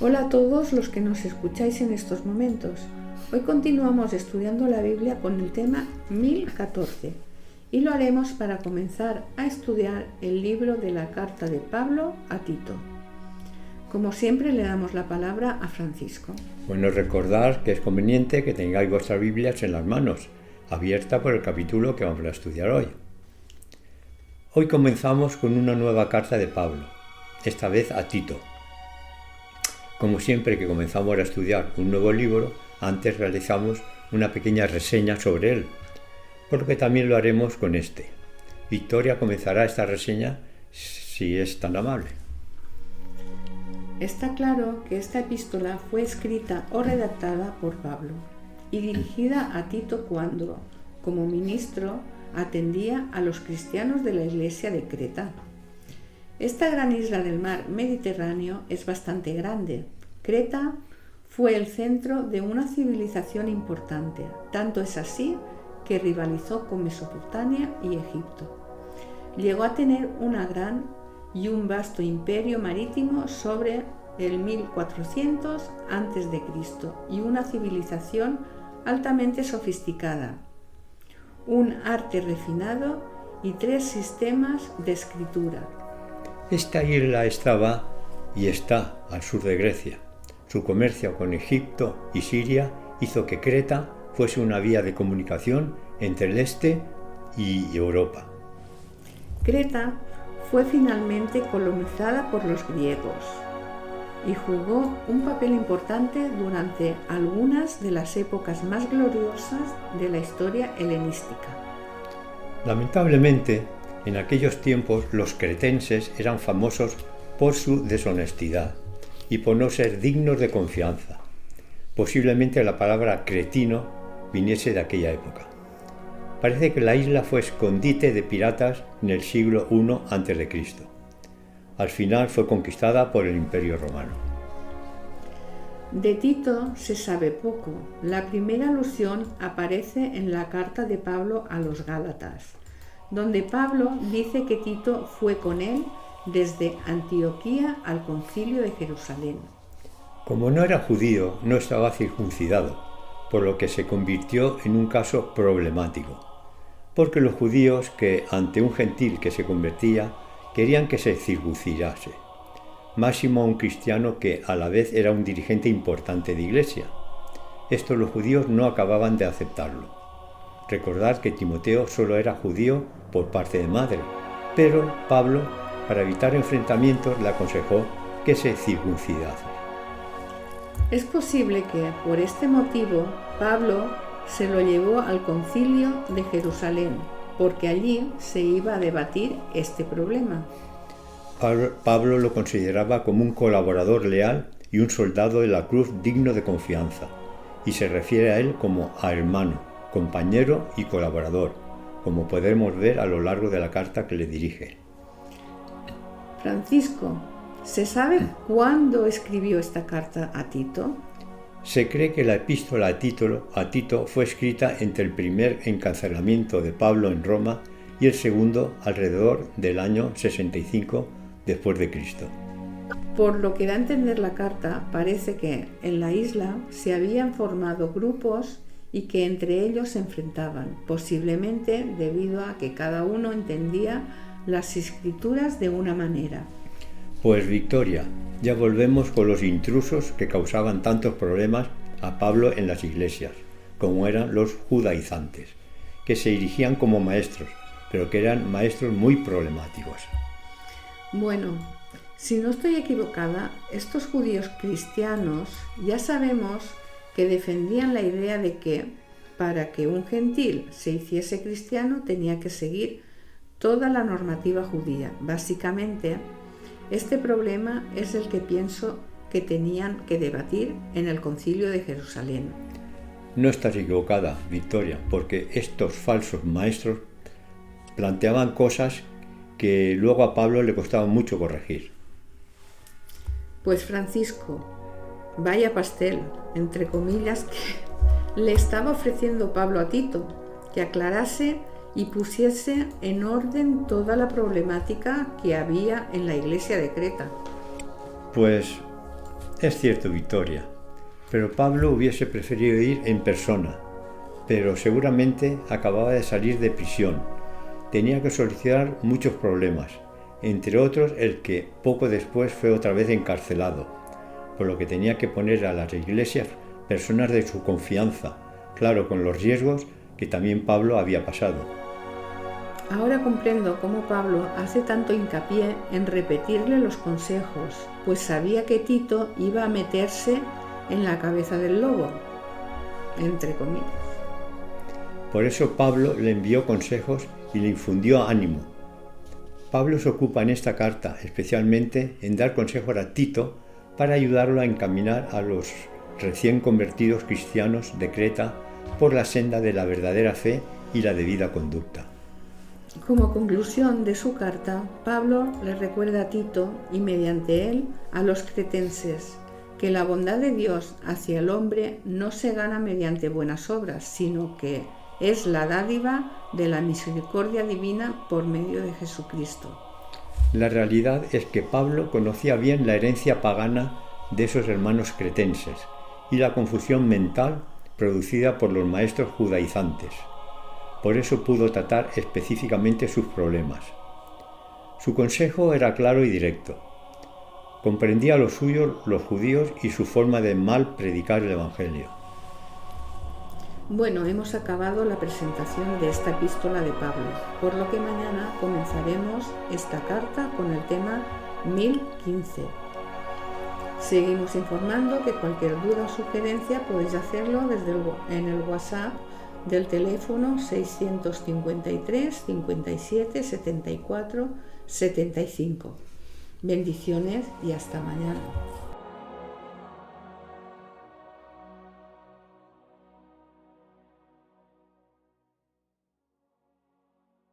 Hola a todos los que nos escucháis en estos momentos. Hoy continuamos estudiando la Biblia con el tema 1014 y lo haremos para comenzar a estudiar el libro de la carta de Pablo a Tito. Como siempre le damos la palabra a Francisco. Bueno, recordad que es conveniente que tengáis vuestras Biblias en las manos, abierta por el capítulo que vamos a estudiar hoy. Hoy comenzamos con una nueva carta de Pablo, esta vez a Tito. Como siempre que comenzamos a estudiar un nuevo libro, antes realizamos una pequeña reseña sobre él, por lo que también lo haremos con este. Victoria comenzará esta reseña si es tan amable. Está claro que esta epístola fue escrita o redactada por Pablo y dirigida a Tito cuando, como ministro, atendía a los cristianos de la iglesia de Creta. Esta gran isla del mar Mediterráneo es bastante grande. Creta fue el centro de una civilización importante, tanto es así que rivalizó con Mesopotamia y Egipto. Llegó a tener una gran y un vasto imperio marítimo sobre el 1400 a.C. y una civilización altamente sofisticada, un arte refinado y 3 sistemas de escritura. Esta isla estaba y está al sur de Grecia. Su comercio con Egipto y Siria hizo que Creta fuese una vía de comunicación entre el este y Europa. Creta fue finalmente colonizada por los griegos y jugó un papel importante durante algunas de las épocas más gloriosas de la historia helenística. Lamentablemente, en aquellos tiempos los cretenses eran famosos por su deshonestidad y por no ser dignos de confianza. Posiblemente la palabra cretino viniese de aquella época. Parece que la isla fue escondite de piratas en el siglo I a.C. Al final fue conquistada por el Imperio Romano. De Tito se sabe poco. La primera alusión aparece en la carta de Pablo a los Gálatas, donde Pablo dice que Tito fue con él desde Antioquía al Concilio de Jerusalén. Como no era judío, no estaba circuncidado, por lo que se convirtió en un caso problemático, porque los judíos que ante un gentil que se convertía querían que se circuncidase, máximo a un cristiano que a la vez era un dirigente importante de iglesia. Esto los judíos no acababan de aceptarlo. Recordad que Timoteo solo era judío por parte de madre, pero Pablo, para evitar enfrentamientos, le aconsejó que se circuncidase. Es posible que, por este motivo, Pablo se lo llevó al Concilio de Jerusalén, porque allí se iba a debatir este problema. Pablo lo consideraba como un colaborador leal y un soldado de la cruz digno de confianza, y se refiere a él como a hermano, compañero y colaborador, como podemos ver a lo largo de la carta que le dirige. Francisco, ¿se sabe cuándo escribió esta carta a Tito? Se cree que la epístola a Tito fue escrita entre el primer encarcelamiento de Pablo en Roma y el segundo alrededor del año 65 después de Cristo. Por lo que da a entender la carta, parece que en la isla se habían formado grupos y que entre ellos se enfrentaban, posiblemente debido a que cada uno entendía las escrituras de una manera. Pues Victoria, ya volvemos con los intrusos que causaban tantos problemas a Pablo en las iglesias, como eran los judaizantes, que se erigían como maestros, pero que eran maestros muy problemáticos. Bueno, si no estoy equivocada, estos judíos cristianos ya sabemos que defendían la idea de que para que un gentil se hiciese cristiano tenía que seguir toda la normativa judía. Básicamente, este problema es el que pienso que tenían que debatir en el Concilio de Jerusalén. No estás equivocada, Victoria, porque estos falsos maestros planteaban cosas que luego a Pablo le costaba mucho corregir. Pues Francisco, vaya pastel, entre comillas, que le estaba ofreciendo Pablo a Tito, que aclarase y pusiese en orden toda la problemática que había en la iglesia de Creta. Pues Es cierto, Victoria, pero Pablo hubiese preferido ir en persona, pero seguramente acababa de salir de prisión. Tenía que solucionar muchos problemas, entre otros el que poco después fue otra vez encarcelado, por lo que tenía que poner a las iglesias personas de su confianza, claro, con los riesgos que también Pablo había pasado. Ahora comprendo cómo Pablo hace tanto hincapié en repetirle los consejos, pues sabía que Tito iba a meterse en la cabeza del lobo, entre comillas. Por eso Pablo le envió consejos y le infundió ánimo. Pablo se ocupa en esta carta especialmente en dar consejos a Tito para ayudarlo a encaminar a los recién convertidos cristianos de Creta por la senda de la verdadera fe y la debida conducta. Como conclusión de su carta, Pablo le recuerda a Tito y mediante él a los cretenses que la bondad de Dios hacia el hombre no se gana mediante buenas obras, sino que es la dádiva de la misericordia divina por medio de Jesucristo. La realidad es que Pablo conocía bien la herencia pagana de esos hermanos cretenses y la confusión mental producida por los maestros judaizantes. Por eso pudo tratar específicamente sus problemas. Su consejo era claro y directo. Comprendía lo suyo los judíos y su forma de mal predicar el Evangelio. Bueno, hemos acabado la presentación de esta epístola de Pablo, por lo que mañana comenzaremos esta carta con el tema 1015. Seguimos informando que cualquier duda o sugerencia podéis hacerlo en el WhatsApp del teléfono 653 57 74 75. Bendiciones y hasta mañana.